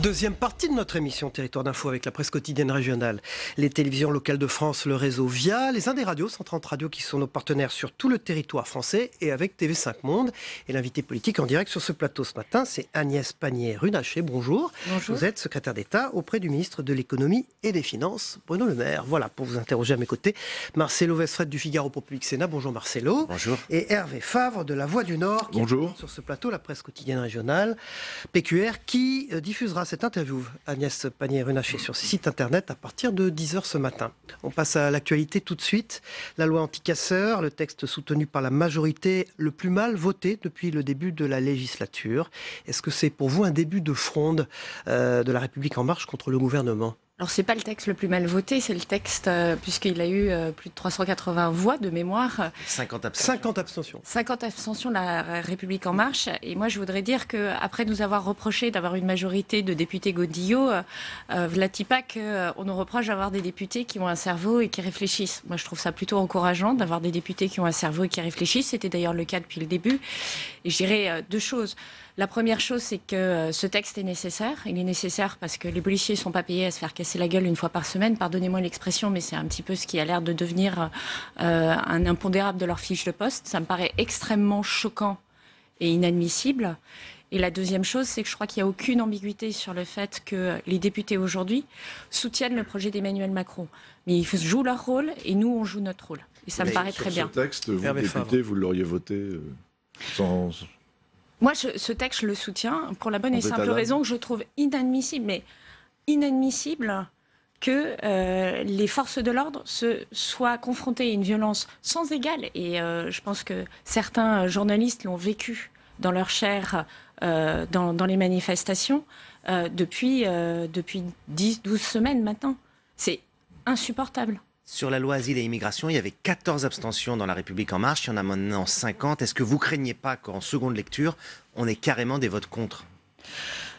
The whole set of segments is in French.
Deuxième partie de notre émission Territoire d'Info avec la presse quotidienne régionale, les télévisions locales de France, le réseau VIA, les Indes radios, 130 radios qui sont nos partenaires sur tout le territoire français et avec TV5 Monde. Et l'invité politique en direct sur ce plateau ce matin, c'est Agnès Pannier-Runacher. Bonjour. Bonjour. Vous êtes secrétaire d'État auprès du ministre de l'Économie et des Finances, Bruno Le Maire. Voilà, pour vous interroger à mes côtés, Marcelo Westphred du Figaro pour Public Sénat. Bonjour Marcelo. Bonjour. Et Hervé Favre de La Voix du Nord, qui Bonjour. est sur ce plateau, la presse quotidienne régionale, PQR, qui diffusera cette interview, Agnès Pannier-Runacher, sur ses sites internet à partir de 10h ce matin. On passe à l'actualité tout de suite. La loi anti-casseurs, le texte soutenu par la majorité le plus mal voté depuis le début de la législature. Est-ce que c'est pour vous un début de fronde de la République En Marche contre le gouvernement ? Alors, c'est pas le texte le plus mal voté, c'est le texte, puisqu'il a eu plus de 380 voix de mémoire. 50 abstentions. 50 abstentions. 50 abstentions de la République En Marche. Et moi, je voudrais dire qu'après nous avoir reproché d'avoir une majorité de députés godillots, Vlatipak, on nous reproche d'avoir des députés qui ont un cerveau et qui réfléchissent. Moi, je trouve ça plutôt encourageant d'avoir des députés qui ont un cerveau et qui réfléchissent. C'était d'ailleurs le cas depuis le début. Et je dirais deux choses. La première chose, c'est que ce texte est nécessaire. Il est nécessaire parce que les policiers ne sont pas payés à se faire casser la gueule une fois par semaine. Pardonnez-moi l'expression, mais c'est un petit peu ce qui a l'air de devenir un impondérable de leur fiche de poste. Ça me paraît extrêmement choquant et inadmissible. Et la deuxième chose, c'est que je crois qu'il n'y a aucune ambiguïté sur le fait que les députés aujourd'hui soutiennent le projet d'Emmanuel Macron. Mais ils jouent leur rôle et nous, on joue notre rôle. Et ça me paraît très bien. Ce texte, vous, député, vous l'auriez voté sans... Moi, ce texte, je le soutiens pour la bonne et simple raison que je trouve inadmissible, mais inadmissible que les forces de l'ordre soient confrontées à une violence sans égale. Et je pense que certains journalistes l'ont vécu dans leur chair dans les manifestations depuis 10-12 semaines maintenant. C'est insupportable. Sur la loi Asile et Immigration, il y avait 14 abstentions dans la République En Marche, il y en a maintenant 50. Est-ce que vous craignez pas qu'en seconde lecture, on ait carrément des votes contre ?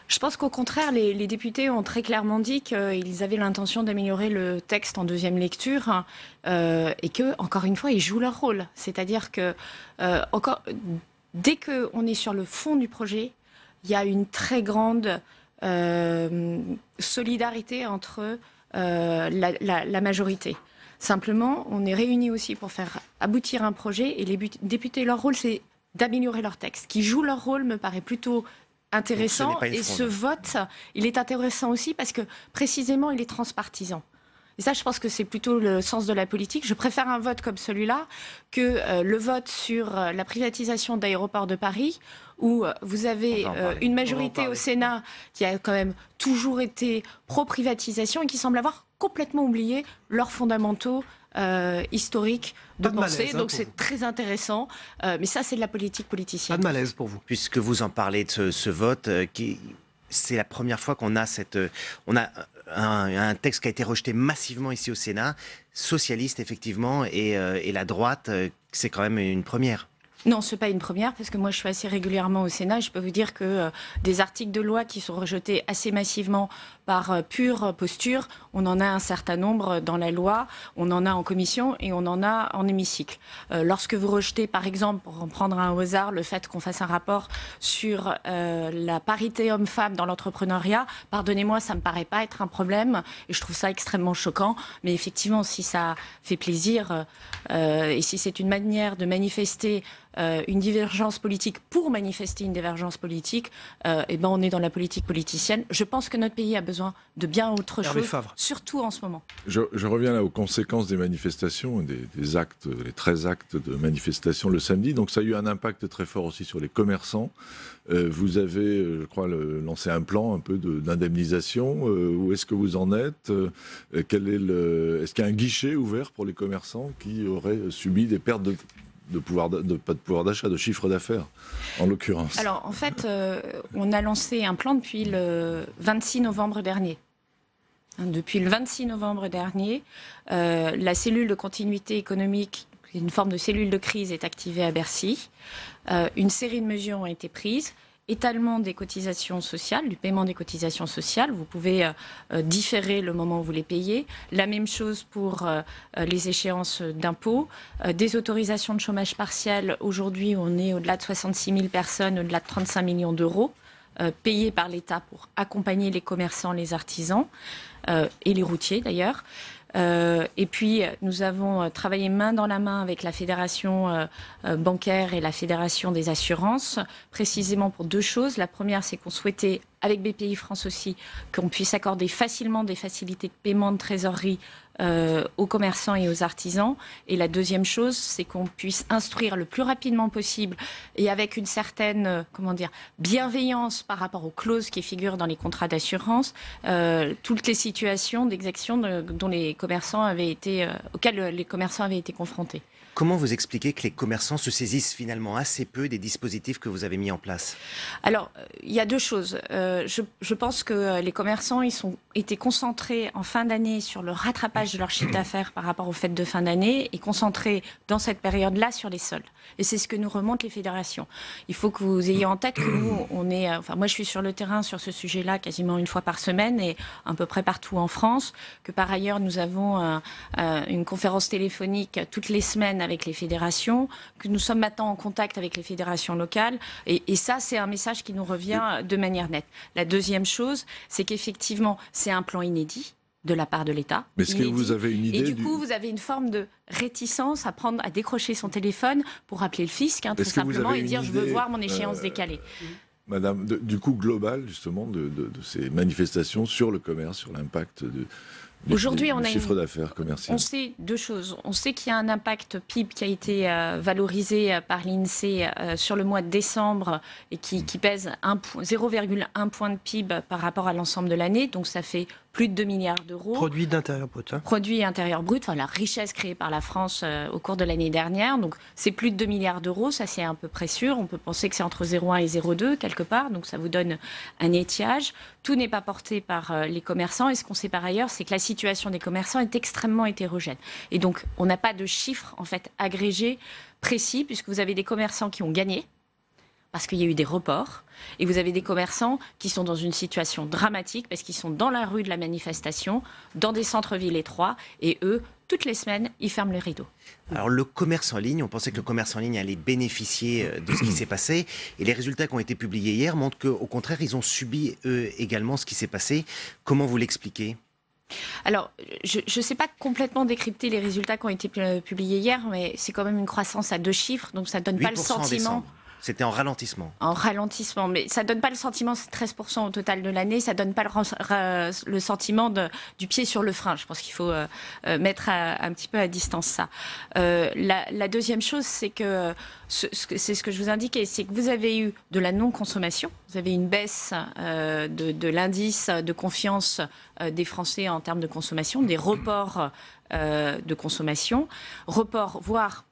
Je pense qu'au contraire, les députés ont très clairement dit qu'ils avaient l'intention d'améliorer le texte en deuxième lecture et que, encore une fois, ils jouent leur rôle. C'est-à-dire que dès qu'on est sur le fond du projet, il y a une très grande solidarité entre la majorité. Simplement, on est réunis aussi pour faire aboutir un projet et les députés, leur rôle, c'est d'améliorer leur texte. Qui jouent leur rôle me paraît plutôt intéressant. Et ce vote, il est intéressant aussi parce que précisément, il est transpartisan. Et ça, je pense que c'est plutôt le sens de la politique. Je préfère un vote comme celui-là que le vote sur la privatisation d'Aéroports de Paris, où vous avez une majorité au Sénat qui a quand même toujours été pro-privatisation et qui semble avoir complètement oublié leurs fondamentaux historiques de pensée. Malaise, donc c'est très intéressant. Mais ça, c'est de la politique politicienne. Pas de malaise pour vous. Puisque vous en parlez de ce vote, c'est la première fois qu'on a un texte qui a été rejeté massivement ici au Sénat, socialiste effectivement, et la droite, c'est quand même une première. Non, ce n'est pas une première, parce que moi, je suis assez régulièrement au Sénat. Je peux vous dire que des articles de loi qui sont rejetés assez massivement par pure posture, on en a un certain nombre dans la loi, on en a en commission et on en a en hémicycle. Lorsque vous rejetez, par exemple, pour en prendre un au hasard, le fait qu'on fasse un rapport sur la parité homme-femme dans l'entrepreneuriat, pardonnez-moi, ça ne me paraît pas être un problème et je trouve ça extrêmement choquant. Mais effectivement, si ça fait plaisir et si c'est une manière de manifester une divergence politique pour manifester une divergence politique, on est dans la politique politicienne. Je pense que notre pays a besoin de bien autre chose, surtout en ce moment. Je reviens là aux conséquences des manifestations, des actes, les 13 actes de manifestation le samedi. Donc ça a eu un impact très fort aussi sur les commerçants. Vous avez, je crois, lancé un plan un peu d'indemnisation. Où est-ce que vous en êtes ? Est-ce qu'il y a un guichet ouvert pour les commerçants qui auraient subi des pertes pas de pouvoir d'achat, de chiffre d'affaires, en l'occurrence? Alors, en fait, on a lancé un plan depuis le 26 novembre dernier. Depuis le 26 novembre dernier, la cellule de continuité économique, une forme de cellule de crise, est activée à Bercy. Une série de mesures ont été prises. Étalement des cotisations sociales, du paiement des cotisations sociales. Vous pouvez différer le moment où vous les payez. La même chose pour les échéances d'impôts. Des autorisations de chômage partiel. Aujourd'hui, on est au-delà de 66 000 personnes, au-delà de 35 millions d'euros payés par l'État pour accompagner les commerçants, les artisans et les routiers d'ailleurs. Et puis, nous avons travaillé main dans la main avec la fédération bancaire et la fédération des assurances, précisément pour 2 choses. La première, c'est qu'on souhaitait, avec BPI France aussi, qu'on puisse accorder facilement des facilités de paiement de trésorerie aux commerçants et aux artisans. Et la deuxième chose, c'est qu'on puisse instruire le plus rapidement possible et avec une certaine bienveillance par rapport aux clauses qui figurent dans les contrats d'assurance, toutes les situations d'exaction auxquelles les commerçants avaient été confrontés. Comment vous expliquez que les commerçants se saisissent finalement assez peu des dispositifs que vous avez mis en place? Alors, il y a 2 choses. Je pense que les commerçants, ils ont été concentrés en fin d'année sur le rattrapage de leur chiffre d'affaires par rapport aux fêtes de fin d'année et concentrés dans cette période-là sur les soldes. Et c'est ce que nous remontent les fédérations. Il faut que vous ayez en tête que nous, moi je suis sur le terrain sur ce sujet-là quasiment une fois par semaine et à peu près partout en France, que par ailleurs nous avons une conférence téléphonique toutes les semaines avec les fédérations, que nous sommes maintenant en contact avec les fédérations locales. Et ça, c'est un message qui nous revient de manière nette. La deuxième chose, c'est qu'effectivement, c'est un plan inédit de la part de l'État. Mais est-ce que vous avez une idée Et du coup, vous avez une forme de réticence à décrocher son téléphone pour appeler le fisc, tout simplement, et dire « je veux voir mon échéance décalée ». Madame, du coût global, justement, de ces manifestations sur le commerce, sur l'impact aujourd'hui, on a chiffre d'affaires commercial. On sait 2 choses. On sait qu'il y a un impact PIB qui a été valorisé par l'INSEE sur le mois de décembre et qui pèse 0,1 point de PIB par rapport à l'ensemble de l'année. Donc ça fait plus de 2 milliards d'euros. Produit d'intérieur brut. Produit intérieur brut, la richesse créée par la France au cours de l'année dernière. Donc c'est plus de 2 milliards d'euros, ça c'est à peu près sûr. On peut penser que c'est entre 0,1 et 0,2 quelque part. Donc ça vous donne un étiage. Tout n'est pas porté par les commerçants. Et ce qu'on sait par ailleurs, c'est que la situation des commerçants est extrêmement hétérogène. Et donc on n'a pas de chiffres en fait agrégés précis, puisque vous avez des commerçants qui ont gagné parce qu'il y a eu des reports, et vous avez des commerçants qui sont dans une situation dramatique parce qu'ils sont dans la rue de la manifestation, dans des centres-villes étroits, et eux, toutes les semaines, ils ferment les rideaux. Alors le commerce en ligne, on pensait que le commerce en ligne allait bénéficier de ce qui s'est passé, et les résultats qui ont été publiés hier montrent qu'au contraire, ils ont subi eux également ce qui s'est passé. Comment vous l'expliquez ? Alors, je ne sais pas complètement décrypter les résultats qui ont été publiés hier, mais c'est quand même une croissance à 2 chiffres, donc ça ne donne pas le sentiment... C'était en ralentissement. En ralentissement, mais ça ne donne pas le sentiment, c'est 13% au total de l'année, ça ne donne pas le sentiment du pied sur le frein. Je pense qu'il faut mettre un petit peu à distance ça. La deuxième chose, c'est que, c'est ce que je vous indiquais, c'est que vous avez eu de la non-consommation, vous avez une baisse de l'indice de confiance des Français en termes de consommation, des reports de consommation, reports, voire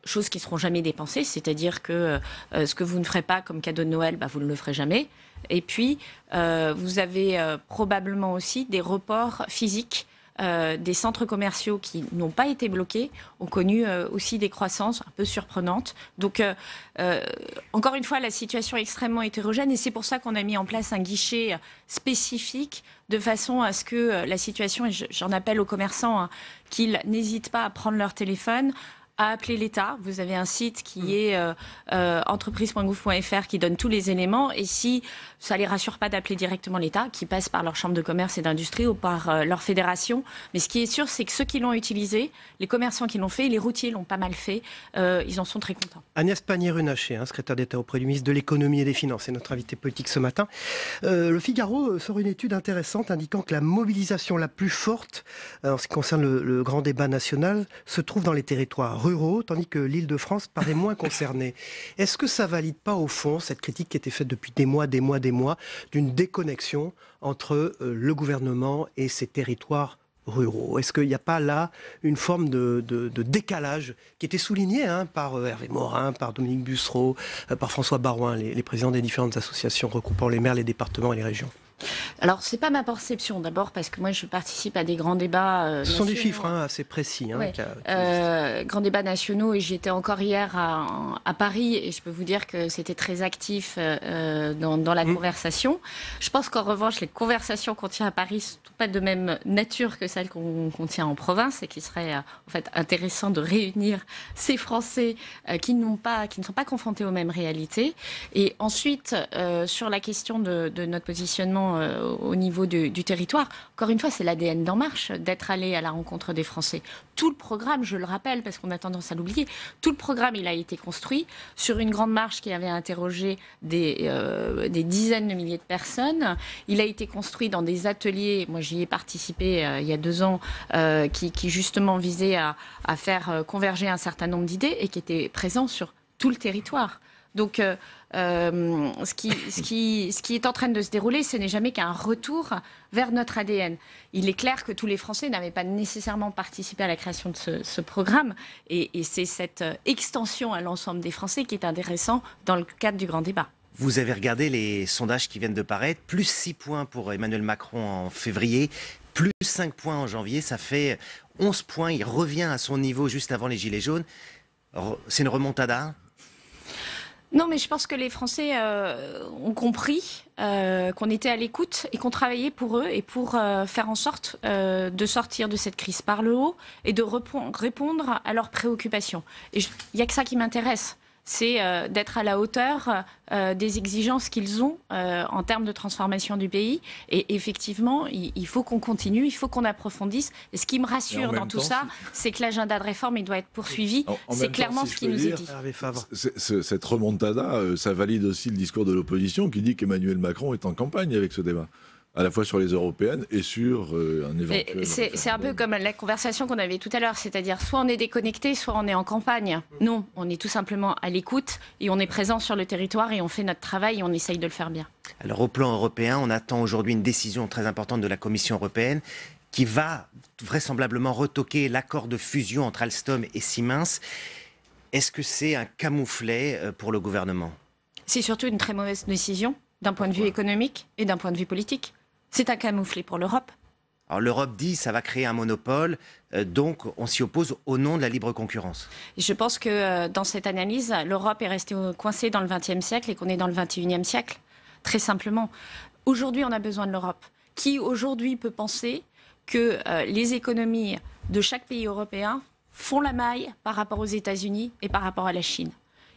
choses qui ne seront jamais dépensées, c'est-à-dire que ce que vous ne ferez pas comme cadeau de Noël, vous ne le ferez jamais. Et puis, vous avez probablement aussi des reports physiques. Des centres commerciaux qui n'ont pas été bloqués ont connu aussi des croissances un peu surprenantes. Donc, encore une fois, la situation est extrêmement hétérogène et c'est pour ça qu'on a mis en place un guichet spécifique de façon à ce que la situation, et j'en appelle aux commerçants, qu'ils n'hésitent pas à prendre leur téléphone, à appeler l'État. Vous avez un site qui est entreprise.gouv.fr qui donne tous les éléments. Et si ça ne les rassure pas d'appeler directement l'État, qui passe par leur chambre de commerce et d'industrie ou par leur fédération. Mais ce qui est sûr, c'est que ceux qui l'ont utilisé, les commerçants qui l'ont fait, les routiers l'ont pas mal fait, ils en sont très contents. Agnès Pannier-Runacher, secrétaire d'État auprès du ministre de l'Économie et des Finances, est notre invité politique ce matin. Le Figaro sort une étude intéressante indiquant que la mobilisation la plus forte en ce qui concerne le grand débat national se trouve dans les territoires ruraux, tandis que l'Île-de-France paraît moins concernée. Est-ce que ça valide pas au fond cette critique qui était faite depuis des mois, d'une déconnexion entre le gouvernement et ses territoires ruraux? Est-ce qu'il n'y a pas là une forme de décalage qui était souligné par Hervé Morin, par Dominique Bussereau, par François Baroin, les présidents des différentes associations regroupant les maires, les départements et les régions? Alors, c'est pas ma perception, d'abord, parce que moi, je participe à des grands débats Ce sont des nationaux. chiffres assez précis. Ouais. Grands débats nationaux, et j'étais encore hier à Paris, et je peux vous dire que c'était très actif dans la conversation. Je pense qu'en revanche, les conversations qu'on tient à Paris ne sont pas de même nature que celles qu'on tient en province, et qu'il serait en fait intéressant de réunir ces Français qui ne sont pas confrontés aux mêmes réalités. Et ensuite, sur la question de notre positionnement au niveau du territoire, encore une fois, c'est l'ADN d'En Marche d'être allé à la rencontre des Français. Tout le programme, je le rappelle, parce qu'on a tendance à l'oublier, tout le programme, il a été construit sur une grande marche qui avait interrogé des dizaines de milliers de personnes. Il a été construit dans des ateliers, moi j'y ai participé il y a 2 ans, qui justement visaient à faire converger un certain nombre d'idées et qui étaient présents sur tout le territoire. Donc, ce qui est en train de se dérouler, ce n'est jamais qu'un retour vers notre ADN. Il est clair que tous les Français n'avaient pas nécessairement participé à la création de ce programme, et c'est cette extension à l'ensemble des Français qui est intéressant dans le cadre du grand débat. Vous avez regardé les sondages qui viennent de paraître, plus 6 points pour Emmanuel Macron en février, plus 5 points en janvier, ça fait 11 points, il revient à son niveau juste avant les Gilets jaunes. C'est une remontada ? Non, mais je pense que les Français ont compris qu'on était à l'écoute et qu'on travaillait pour eux et pour faire en sorte de sortir de cette crise par le haut et de répondre à leurs préoccupations. Et il n'y a que ça qui m'intéresse. C'est d'être à la hauteur des exigences qu'ils ont en termes de transformation du pays. Et effectivement, il faut qu'on continue, il faut qu'on approfondisse. Et ce qui me rassure dans tout ça, c'est que l'agenda de réforme, il doit être poursuivi. C'est clairement ce qui nous est dit. Cette remontada, ça valide aussi le discours de l'opposition qui dit qu'Emmanuel Macron est en campagne avec ce débat, à la fois sur les européennes et sur un éventuel... C'est un peu comme la conversation qu'on avait tout à l'heure, c'est-à-dire soit on est déconnecté, soit on est en campagne. Non, on est tout simplement à l'écoute et on est présent sur le territoire et on fait notre travail et on essaye de le faire bien. Alors au plan européen, on attend aujourd'hui une décision très importante de la Commission européenne qui va vraisemblablement retoquer l'accord de fusion entre Alstom et Siemens. Est-ce que c'est un camouflet pour le gouvernement ? C'est surtout une très mauvaise décision d'un point de vue économique et d'un point de vue politique. C'est un camouflet pour l'Europe. Alors l'Europe dit que ça va créer un monopole, donc on s'y oppose au nom de la libre concurrence. Et je pense que dans cette analyse, l'Europe est restée coincée dans le XXe siècle et qu'on est dans le XXIe siècle. Très simplement. Aujourd'hui, on a besoin de l'Europe. Qui aujourd'hui peut penser que les économies de chaque pays européen font la maille par rapport aux États-Unis et par rapport à la Chine ?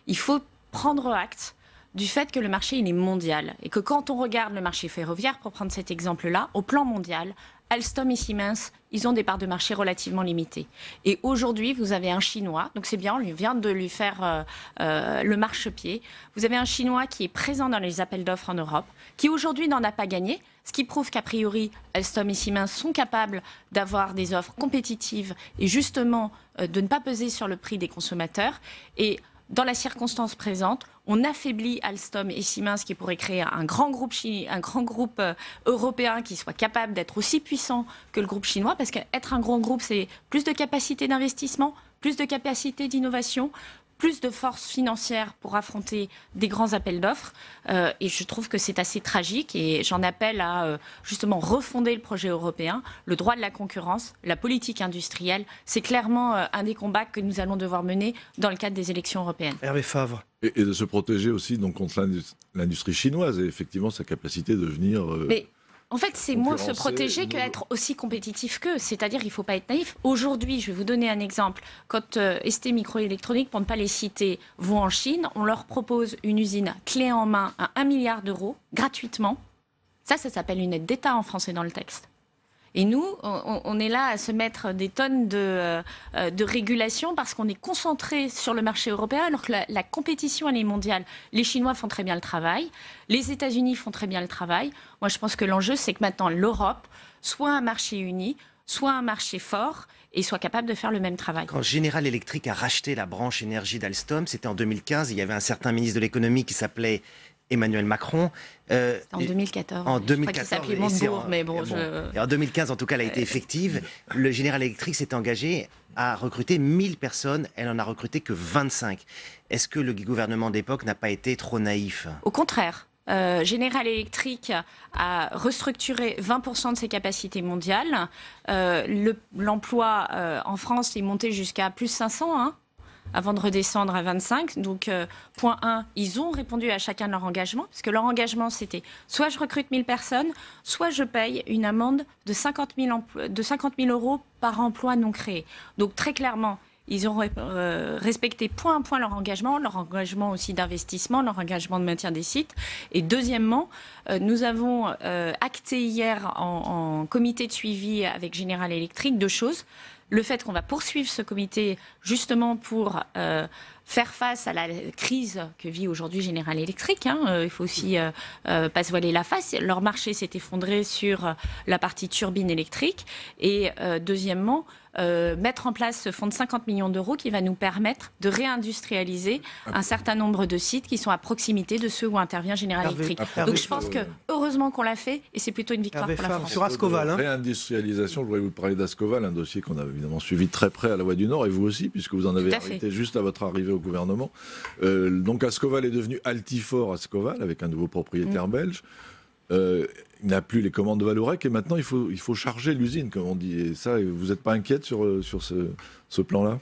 Il faut prendre acte du fait que le marché il est mondial et que quand on regarde le marché ferroviaire, pour prendre cet exemple-là, au plan mondial, Alstom et Siemens, ils ont des parts de marché relativement limitées. Et aujourd'hui, vous avez un Chinois, donc c'est bien, on vient de lui faire le marchepied. Vous avez un Chinois qui est présent dans les appels d'offres en Europe, qui aujourd'hui n'en a pas gagné, ce qui prouve qu'a priori, Alstom et Siemens sont capables d'avoir des offres compétitives et justement de ne pas peser sur le prix des consommateurs. Et dans la circonstance présente, on affaiblit Alstom et Siemens qui pourraient créer un grand groupe européen qui soit capable d'être aussi puissant que le groupe chinois, parce qu'être un grand groupe, c'est plus de capacité d'investissement, plus de capacité d'innovation, plus de force financière pour affronter des grands appels d'offres. Et je trouve que c'est assez tragique et j'en appelle à justement refonder le projet européen, le droit de la concurrence, la politique industrielle. C'est clairement un des combats que nous allons devoir mener dans le cadre des élections européennes. Hervé Favre. Et de se protéger aussi donc, contre l'industrie chinoise et effectivement sa capacité de venir... En fait, c'est moins se protéger qu'être aussi compétitif qu'eux. C'est-à-dire qu'il ne faut pas être naïf. Aujourd'hui, je vais vous donner un exemple. Quand ST Microélectronique, pour ne pas les citer, vont en Chine, on leur propose une usine clé en main à 1 milliard d'euros, gratuitement. Ça s'appelle une aide d'État en français dans le texte. Et nous, on est là à se mettre des tonnes de régulation parce qu'on est concentré sur le marché européen alors que la compétition, elle est mondiale. Les Chinois font très bien le travail, les États-Unis font très bien le travail. Moi, je pense que l'enjeu, c'est que maintenant, l'Europe soit un marché uni, soit un marché fort et soit capable de faire le même travail. Quand General Electric a racheté la branche énergie d'Alstom, c'était en 2015, il y avait un certain ministre de l'économie qui s'appelait Emmanuel Macron. En 2014. En 2014. Je crois qu'il s'appelait Montebourg, mais bon. Et en 2015, en tout cas, elle a été effective. Le General Electric s'est engagé à recruter 1000 personnes. Elle en a recruté que 25. Est-ce que le gouvernement d'époque n'a pas été trop naïf ? Au contraire. General Electric a restructuré 20% de ses capacités mondiales. L'emploi en France est monté jusqu'à plus 500, avant de redescendre à 25. Donc, point 1, ils ont répondu à chacun de leur engagement, parce que leur engagement, c'était soit je recrute 1000 personnes, soit je paye une amende de 50 000 euros par emploi non créé. Donc, très clairement, ils ont respecté point à point leur engagement aussi d'investissement, leur engagement de maintien des sites. Et deuxièmement, nous avons acté hier en comité de suivi avec General Electric 2 choses. Le fait qu'on va poursuivre ce comité justement pour faire face à la crise que vit aujourd'hui General Electric. Il faut aussi pas se voiler la face. Leur marché s'est effondré sur la partie turbine électrique. Et deuxièmement, mettre en place ce fonds de 50 millions d'euros qui va nous permettre de réindustrialiser un certain nombre de sites qui sont à proximité de ceux où intervient General Electric. Donc je pense que heureusement qu'on l'a fait et c'est plutôt une victoire pour la France. Sur Ascoval. Réindustrialisation, je voudrais vous parler d'Ascoval, un dossier qu'on a évidemment suivi de très près à la Voix du Nord, et vous aussi, puisque vous en avez arrêté juste à votre arrivée au gouvernement. Donc Ascoval est devenu Altifort Ascoval, avec un nouveau propriétaire belge. Il n'a plus les commandes de Vallourec et maintenant il faut charger l'usine, comme on dit. Et ça, vous n'êtes pas inquiète sur ce plan-là ?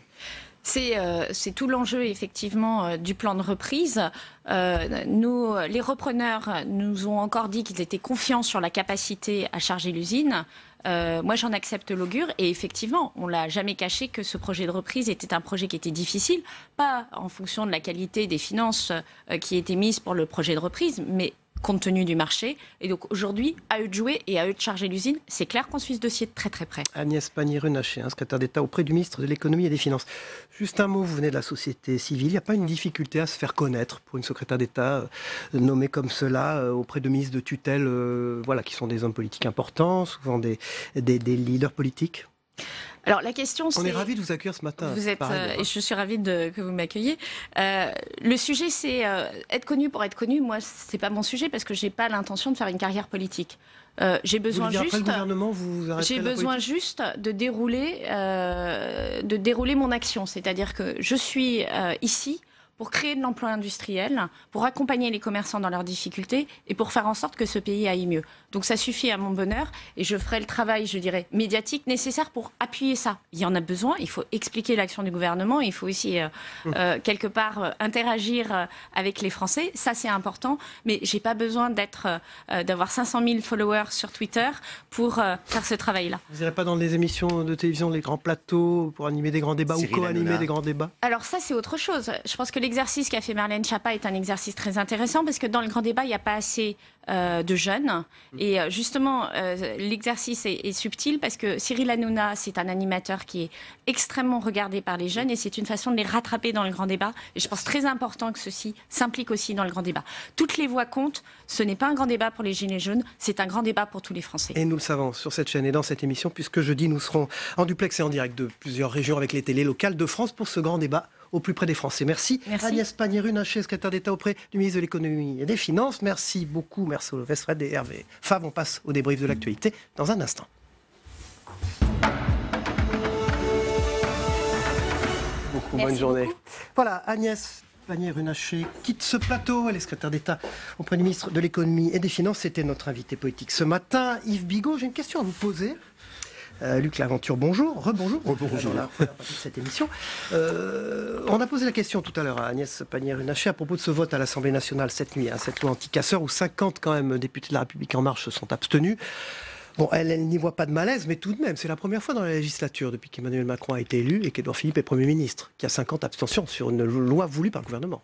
C'est tout l'enjeu effectivement du plan de reprise. Les repreneurs nous ont encore dit qu'ils étaient confiants sur la capacité à charger l'usine. Moi, j'en accepte l'augure et effectivement, on l'a jamais caché que ce projet de reprise était un projet qui était difficile, pas en fonction de la qualité des finances qui étaient mises pour le projet de reprise, mais compte tenu du marché. Et donc aujourd'hui, à eux de jouer et à eux de charger l'usine. C'est clair qu'on suit ce dossier de très très près. Agnès Pannier-Runacher, secrétaire d'État auprès du ministre de l'Économie et des Finances. Juste un mot, vous venez de la société civile. Il n'y a pas une difficulté à se faire connaître pour une secrétaire d'État nommée comme cela auprès de ministres de tutelle qui sont des hommes politiques importants, souvent des leaders politiques? Alors la question, c'est... On est ravis de vous accueillir ce matin. Vous êtes, et je suis ravie que vous m'accueilliez. Le sujet, c'est être connu pour être connu. Moi, c'est pas mon sujet parce que j'ai pas l'intention de faire une carrière politique. J'ai besoin juste. Après le gouvernement, j'ai besoin juste de dérouler mon action. C'est-à-dire que je suis ici pour créer de l'emploi industriel, pour accompagner les commerçants dans leurs difficultés et pour faire en sorte que ce pays aille mieux. Donc ça suffit à mon bonheur et je ferai le travail, je dirais, médiatique nécessaire pour appuyer ça. Il y en a besoin, il faut expliquer l'action du gouvernement, il faut aussi quelque part interagir avec les Français, ça c'est important, mais j'ai pas besoin d'avoir 500 000 followers sur Twitter pour faire ce travail-là. Vous n'irez pas dans les émissions de télévision, les grands plateaux pour animer des grands débats ou co-animer des grands débats? Alors ça c'est autre chose. Je pense que l'exercice qu'a fait Marlène Schiappa est un exercice très intéressant parce que dans le grand débat, il n'y a pas assez de jeunes. Et justement, l'exercice est subtil parce que Cyril Hanouna, c'est un animateur qui est extrêmement regardé par les jeunes et c'est une façon de les rattraper dans le grand débat. Et je pense très important que ceci s'implique aussi dans le grand débat. Toutes les voix comptent. Ce n'est pas un grand débat pour les Gilets jaunes, c'est un grand débat pour tous les Français. Et nous le savons sur cette chaîne et dans cette émission, puisque jeudi, nous serons en duplex et en direct de plusieurs régions avec les télés locales de France pour ce grand débat au plus près des Français. Merci. Agnès Pannier-Runacher, secrétaire d'État auprès du ministre de l'Économie et des Finances. Merci beaucoup. Merci au Westfred et Hervé Fav. On passe au débrief de l'actualité dans un instant. Bonne journée. Voilà, Agnès Pannier-Runacher quitte ce plateau. Elle est secrétaire d'État auprès du ministre de l'Économie et des Finances. C'était notre invité politique ce matin. Yves Bigot, j'ai une question à vous poser. Luc Laventure, bonjour. Rebonjour. Bonjour. Dans la première partie de cette émission. On a posé la question tout à l'heure à Agnès Pannier-Runacher à propos de ce vote à l'Assemblée nationale cette nuit, cette loi anti-casseurs où 50 quand même députés de la République En Marche se sont abstenus. Bon, elle n'y voit pas de malaise, mais tout de même, c'est la première fois dans la législature depuis qu'Emmanuel Macron a été élu et qu'Édouard Philippe est Premier ministre, qu'il y a 50 abstentions sur une loi voulue par le gouvernement.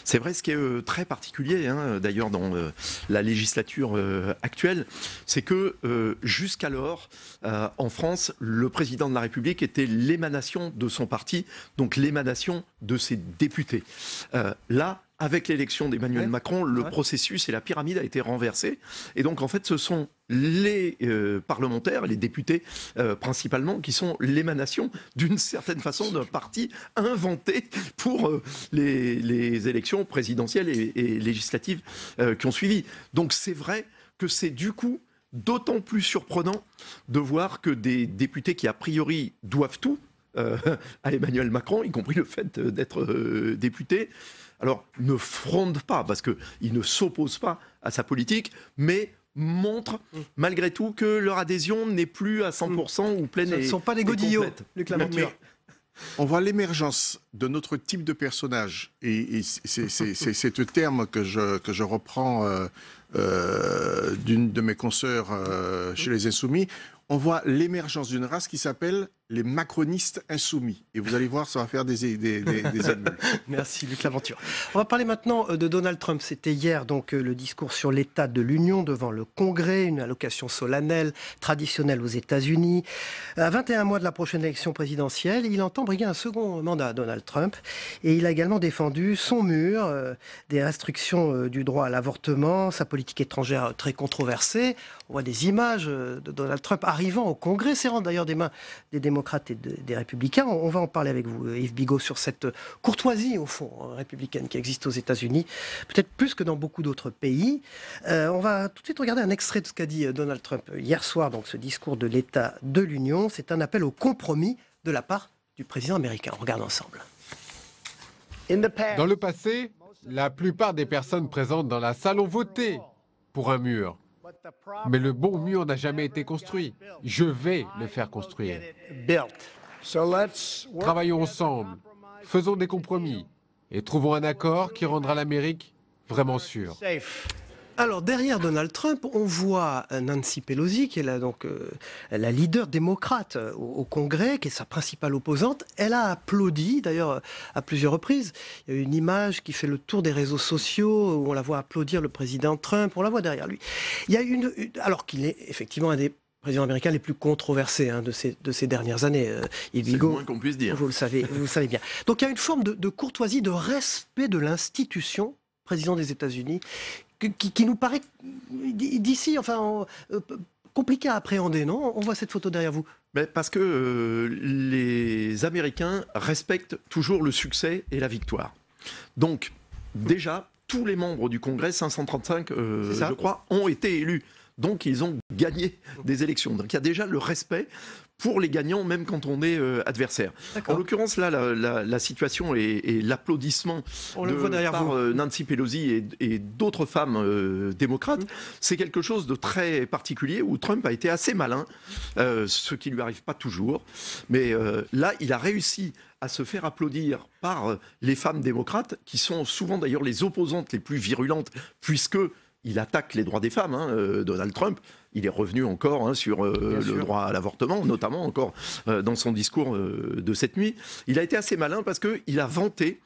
C'est vrai, ce qui est très particulier, d'ailleurs, dans la législature actuelle, c'est que jusqu'alors, en France, le président de la République était l'émanation de son parti, donc l'émanation de ses députés. Là, avec l'élection d'Emmanuel Macron, le processus et la pyramide a été renversée. Et donc, en fait, ce sont les parlementaires, les députés principalement, qui sont l'émanation d'une certaine façon d'un parti inventé pour les élections présidentielles et législatives qui ont suivi. Donc c'est vrai que c'est du coup d'autant plus surprenant de voir que des députés qui a priori doivent tout, à Emmanuel Macron, y compris le fait d'être député. Alors, ne fronde pas, parce qu'il ne s'oppose pas à sa politique, mais montre malgré tout que leur adhésion n'est plus à 100% ou pleine. Ce ne sont pas des godillots, Luc Laventure. On voit l'émergence de notre type de personnage, et c'est ce terme que je reprends d'une de mes consoeurs chez les Insoumis. On voit l'émergence d'une race qui s'appelle les macronistes insoumis. Et vous allez voir, ça va faire des ennemis. Merci, Luc Laventure. On va parler maintenant de Donald Trump. C'était hier, donc, le discours sur l'état de l'Union devant le Congrès, une allocation solennelle, traditionnelle aux États-Unis. À 21 mois de la prochaine élection présidentielle, il entend briguer un second mandat, Donald Trump. Et il a également défendu son mur, des restrictions du droit à l'avortement, sa politique étrangère très controversée. On voit des images de Donald Trump arrivant au Congrès, serrant d'ailleurs des mains des démocrates et des républicains. On va en parler avec vous, Yves Bigot, sur cette courtoisie, au fond, républicaine qui existe aux États-Unis, peut-être plus que dans beaucoup d'autres pays. On va tout de suite regarder un extrait de ce qu'a dit Donald Trump hier soir, donc ce discours de l'État de l'Union. C'est un appel au compromis de la part du président américain. On regarde ensemble. Dans le passé, la plupart des personnes présentes dans la salle ont voté pour un mur. Mais le bon mur n'a jamais été construit. Je vais le faire construire. Travaillons ensemble, faisons des compromis et trouvons un accord qui rendra l'Amérique vraiment sûre. Alors, derrière Donald Trump, on voit Nancy Pelosi, qui est la leader démocrate au Congrès, qui est sa principale opposante. Elle a applaudi, d'ailleurs, à plusieurs reprises. Il y a une image qui fait le tour des réseaux sociaux, où on la voit applaudir le président Trump, on la voit derrière lui. Il y a alors qu'il est effectivement un des présidents américains les plus controversés de ces dernières années. C'est le moins qu'on puisse dire. Vous le savez bien. Donc, il y a une forme de courtoisie, de respect de l'institution, président des États-Unis, qui nous paraît d'ici, compliqué à appréhender, non ? On voit cette photo derrière vous. Mais parce que les Américains respectent toujours le succès et la victoire. Donc, déjà, tous les membres du Congrès, 535, je crois, ont été élus. Donc, ils ont gagné des élections. Donc, il y a déjà le respect pour les gagnants, même quand on est adversaire. En l'occurrence, là, la situation et l'applaudissement par Nancy Pelosi et d'autres femmes démocrates, c'est quelque chose de très particulier où Trump a été assez malin, ce qui ne lui arrive pas toujours. Mais là, il a réussi à se faire applaudir par les femmes démocrates, qui sont souvent d'ailleurs les opposantes les plus virulentes, puisque il attaque les droits des femmes, Donald Trump. Il est revenu encore sur le droit à l'avortement, notamment encore dans son discours de cette nuit. Il a été assez malin parce qu'il a vanté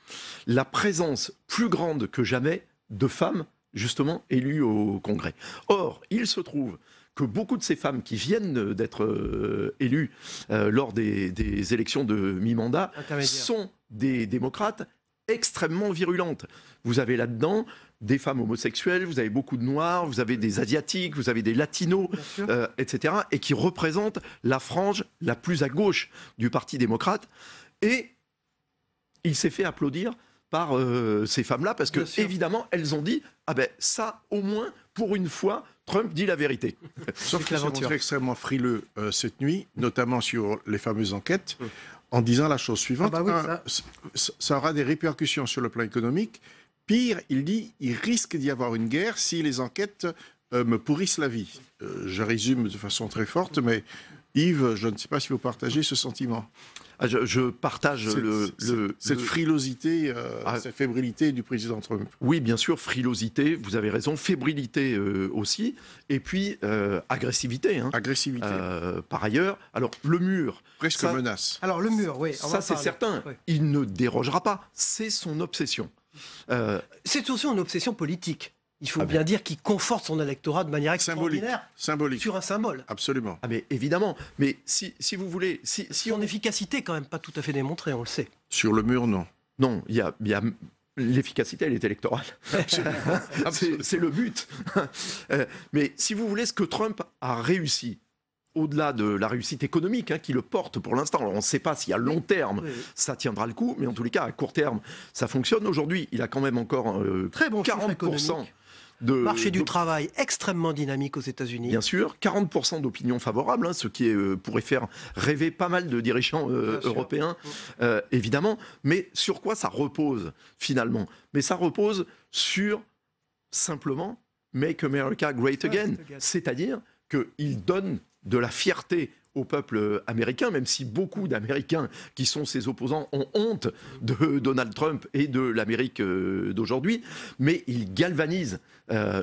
la présence plus grande que jamais de femmes, justement, élues au Congrès. Or, il se trouve que beaucoup de ces femmes qui viennent d'être élues lors des élections de mi-mandat sont des démocrates extrêmement virulentes. Vous avez là-dedans des femmes homosexuelles, vous avez beaucoup de noirs, vous avez des asiatiques, vous avez des latinos, etc., et qui représentent la frange la plus à gauche du Parti démocrate. Et il s'est fait applaudir par ces femmes-là, parce que, évidemment, elles ont dit « Ah ben, ça, au moins, pour une fois, Trump dit la vérité. » Sauf qu'il s'est montré extrêmement frileux cette nuit, notamment sur les fameuses enquêtes, en disant la chose suivante. Ça aura des répercussions sur le plan économique. Pire, il dit, il risque d'y avoir une guerre si les enquêtes me pourrissent la vie. Je résume de façon très forte, mais Yves, je ne sais pas si vous partagez ce sentiment. Je partage cette frilosité, cette fébrilité du président Trump. Oui, bien sûr, frilosité, vous avez raison, fébrilité aussi, et puis agressivité. Agressivité. Par ailleurs, alors le mur... Presque menace. Alors le mur, oui. Ça, c'est certain. Oui. Il ne dérogera pas. C'est son obsession. C'est aussi une obsession politique. Il faut bien dire qu'il conforte son électorat de manière extraordinaire. Symbolique. Sur un symbole. Absolument. Ah mais évidemment. Mais si vous voulez... Son efficacité quand même pas tout à fait démontrée, on le sait. Sur le mur, non. Non, il y a l'efficacité, elle est électorale. C'est le but. Mais si vous voulez, ce que Trump a réussi, au-delà de la réussite économique qui le porte pour l'instant. Alors on ne sait pas si à long terme ça tiendra le coup, mais en tous les cas à court terme ça fonctionne. Aujourd'hui, il a quand même encore très bon 40% Marché du travail extrêmement dynamique aux États-Unis. Bien sûr, 40% d'opinion favorable, ce qui pourrait faire rêver pas mal de dirigeants européens, évidemment. Mais sur quoi ça repose, finalement? Mais ça repose sur, simplement, Make America Great Again. C'est-à-dire qu'il donne de la fierté au peuple américain, même si beaucoup d'Américains qui sont ses opposants ont honte de Donald Trump et de l'Amérique d'aujourd'hui, mais il galvanise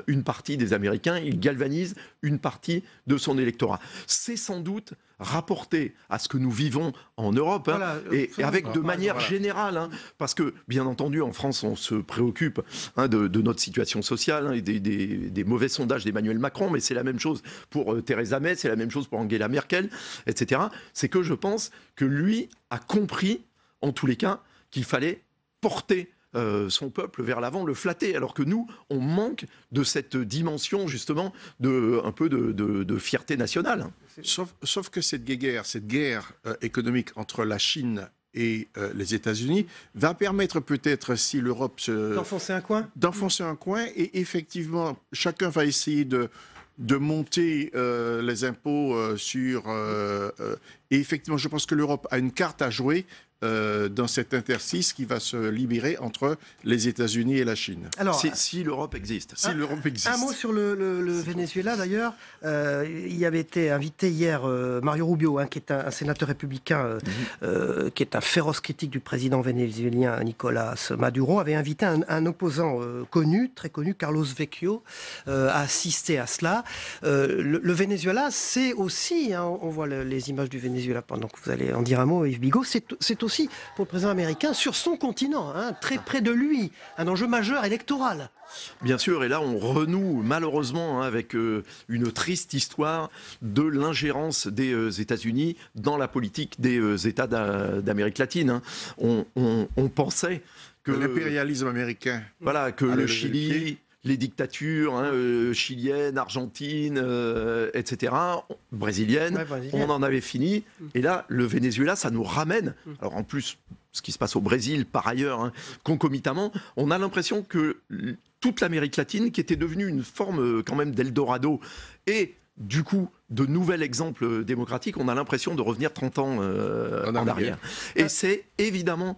une partie des Américains, il galvanise une partie de son électorat. C'est sans doute rapporté à ce que nous vivons en Europe, et avec de manière générale, parce que, bien entendu, en France, on se préoccupe de notre situation sociale, et des mauvais sondages d'Emmanuel Macron, mais c'est la même chose pour Theresa May, c'est la même chose pour Angela Merkel, etc. C'est que je pense que lui a compris, en tous les cas, qu'il fallait porter son peuple vers l'avant, le flatter, alors que nous, on manque de cette dimension, justement, un peu de fierté nationale. Sauf que cette guerre économique entre la Chine et les États-Unis va permettre peut-être, si l'Europe d'enfoncer un coin. D'enfoncer un coin, et effectivement, chacun va essayer de monter les impôts sur... et effectivement, je pense que l'Europe a une carte à jouer dans cet interstice qui va se libérer entre les États-Unis et la Chine. Alors, si l'Europe existe. Un mot sur le Venezuela, d'ailleurs. Il y avait été invité hier Mario Rubio, qui est un sénateur républicain, qui est un féroce critique du président vénézuélien Nicolas Maduro, avait invité un opposant très connu, Carlos Vecchio, à assister à cela. Le Venezuela, c'est aussi, on voit les images du Venezuela pendant que vous allez en dire un mot, Yves Bigot, c'est aussi pour le président américain, sur son continent, très près de lui, un enjeu majeur électoral. Bien sûr, et là on renoue malheureusement avec une triste histoire de l'ingérence des États-Unis dans la politique des États d'Amérique latine. On pensait que l'impérialisme américain, que le Chili, les dictatures chiliennes, argentines, etc., brésiliennes, on en avait fini. Et là, le Venezuela, ça nous ramène. Alors en plus, ce qui se passe au Brésil, par ailleurs, concomitamment, on a l'impression que toute l'Amérique latine, qui était devenue une forme quand même d'Eldorado, et du coup, de nouvel exemple démocratique, on a l'impression de revenir 30 ans en arrière. Et c'est évidemment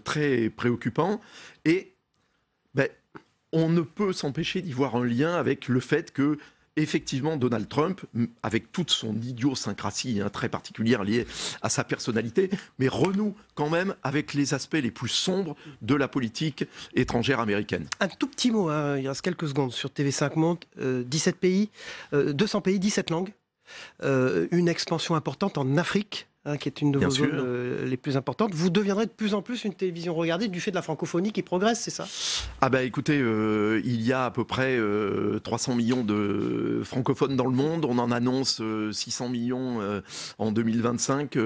très préoccupant. Et on ne peut s'empêcher d'y voir un lien avec le fait que, effectivement, Donald Trump, avec toute son idiosyncrasie très particulière liée à sa personnalité, mais renoue quand même avec les aspects les plus sombres de la politique étrangère américaine. Un tout petit mot, il reste quelques secondes, sur TV5 Monde, 17 pays, 200 pays, 17 langues, une expansion importante en Afrique, qui est une de vos zones les plus importantes. Vous deviendrez de plus en plus une télévision regardée du fait de la francophonie qui progresse, c'est ça? Écoutez, il y a à peu près 300 millions de francophones dans le monde. On en annonce 600 millions en 2025.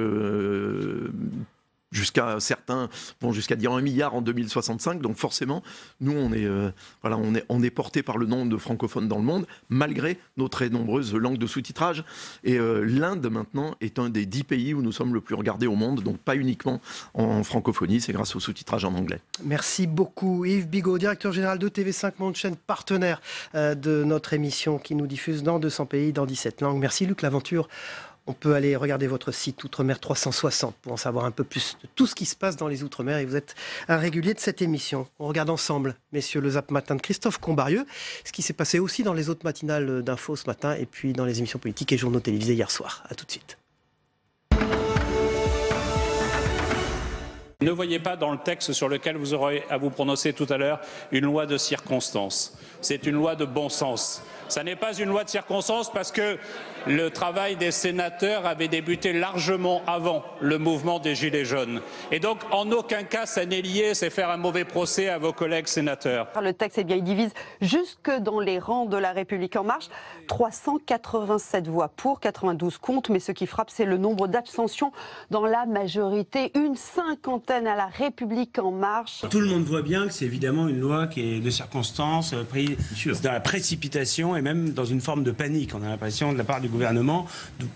Certains vont jusqu'à dire 1 milliard en 2065. Donc forcément, nous, on est porté par le nombre de francophones dans le monde, malgré nos très nombreuses langues de sous-titrage. Et l'Inde, maintenant, est un des 10 pays où nous sommes le plus regardés au monde, donc pas uniquement en francophonie, c'est grâce au sous-titrage en anglais. Merci beaucoup. Yves Bigot, directeur général de TV5 Monde, chaîne partenaire de notre émission qui nous diffuse dans 200 pays, dans 17 langues. Merci Luc Laventure. On peut aller regarder votre site Outre-mer 360 pour en savoir un peu plus de tout ce qui se passe dans les Outre-mer. Et vous êtes un régulier de cette émission. On regarde ensemble, messieurs, le Zap Matin de Christophe Combarieux, ce qui s'est passé aussi dans les autres matinales d'infos ce matin et puis dans les émissions politiques et journaux télévisés hier soir. À tout de suite. Ne voyez pas dans le texte sur lequel vous aurez à vous prononcer tout à l'heure une loi de circonstance. C'est une loi de bon sens. Ça n'est pas une loi de circonstance parce que le travail des sénateurs avait débuté largement avant le mouvement des Gilets jaunes. Et donc, en aucun cas, ça n'est lié, c'est faire un mauvais procès à vos collègues sénateurs. Le texte, il divise jusque dans les rangs de La République En Marche. 387 voix pour, 92 contre, mais ce qui frappe, c'est le nombre d'abstentions dans la majorité. Une cinquantaine à La République En Marche. Tout le monde voit bien que c'est évidemment une loi qui est de circonstance, prise dans la précipitation. et même dans une forme de panique. On a l'impression de la part du gouvernement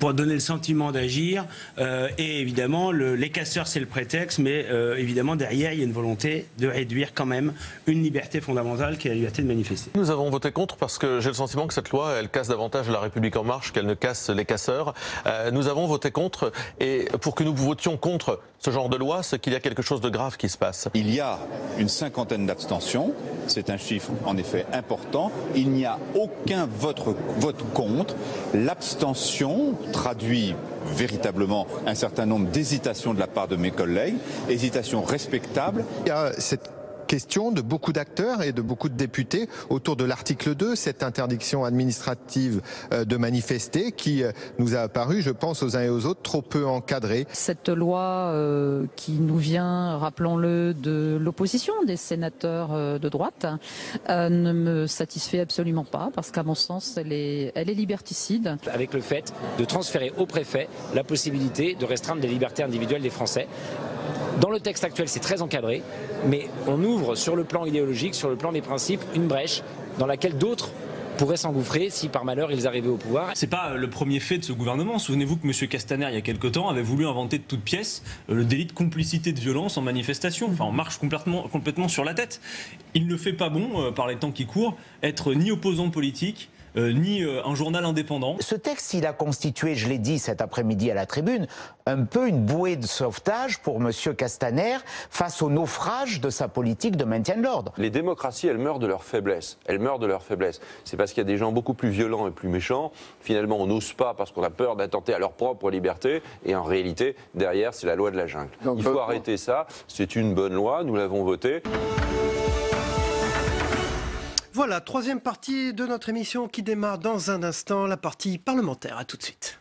pour donner le sentiment d'agir. Et évidemment, les casseurs, c'est le prétexte, mais évidemment, derrière, il y a une volonté de réduire quand même une liberté fondamentale qui est la liberté de manifester. Nous avons voté contre parce que j'ai le sentiment que cette loi, elle casse davantage la République en marche qu'elle ne casse les casseurs. Nous avons voté contre, et pour que nous votions contre ce genre de loi, c'est qu'il y a quelque chose de grave qui se passe. Il y a une 50aine d'abstentions, c'est un chiffre en effet important. Il n'y a aucun vote contre. L'abstention traduit véritablement un certain nombre d'hésitations de la part de mes collègues, hésitations respectables. Il y a cette question de beaucoup d'acteurs et de beaucoup de députés autour de l'article 2, cette interdiction administrative de manifester qui nous a apparu, je pense, aux uns et aux autres, trop peu encadrée. Cette loi qui nous vient, rappelons-le, de l'opposition, des sénateurs de droite, ne me satisfait absolument pas, parce qu'à mon sens, elle est liberticide. Avec le fait de transférer au préfet la possibilité de restreindre les libertés individuelles des Français. Dans le texte actuel, c'est très encadré, mais on ouvre sur le plan idéologique, sur le plan des principes, une brèche dans laquelle d'autres pourraient s'engouffrer si par malheur ils arrivaient au pouvoir. C'est pas le premier fait de ce gouvernement. Souvenez-vous que M. Castaner, il y a quelque temps, avait voulu inventer de toutes pièces le délit de complicité de violence en manifestation. Enfin, on marche complètement sur la tête. Il ne fait pas bon, par les temps qui courent, être ni opposant politique, ni un journal indépendant. Ce texte, il a constitué, je l'ai dit cet après-midi à la tribune, un peu une bouée de sauvetage pour M. Castaner face au naufrage de sa politique de maintien de l'ordre. Les démocraties, elles meurent de leur faiblesse. Elles meurent de leur faiblesse. C'est parce qu'il y a des gens beaucoup plus violents et plus méchants. Finalement, on n'ose pas parce qu'on a peur d'attenter à leur propre liberté. Et en réalité, derrière, c'est la loi de la jungle. Il faut arrêter ça. C'est une bonne loi. Nous l'avons votée. Voilà, troisième partie de notre émission qui démarre dans un instant, la partie parlementaire. À tout de suite.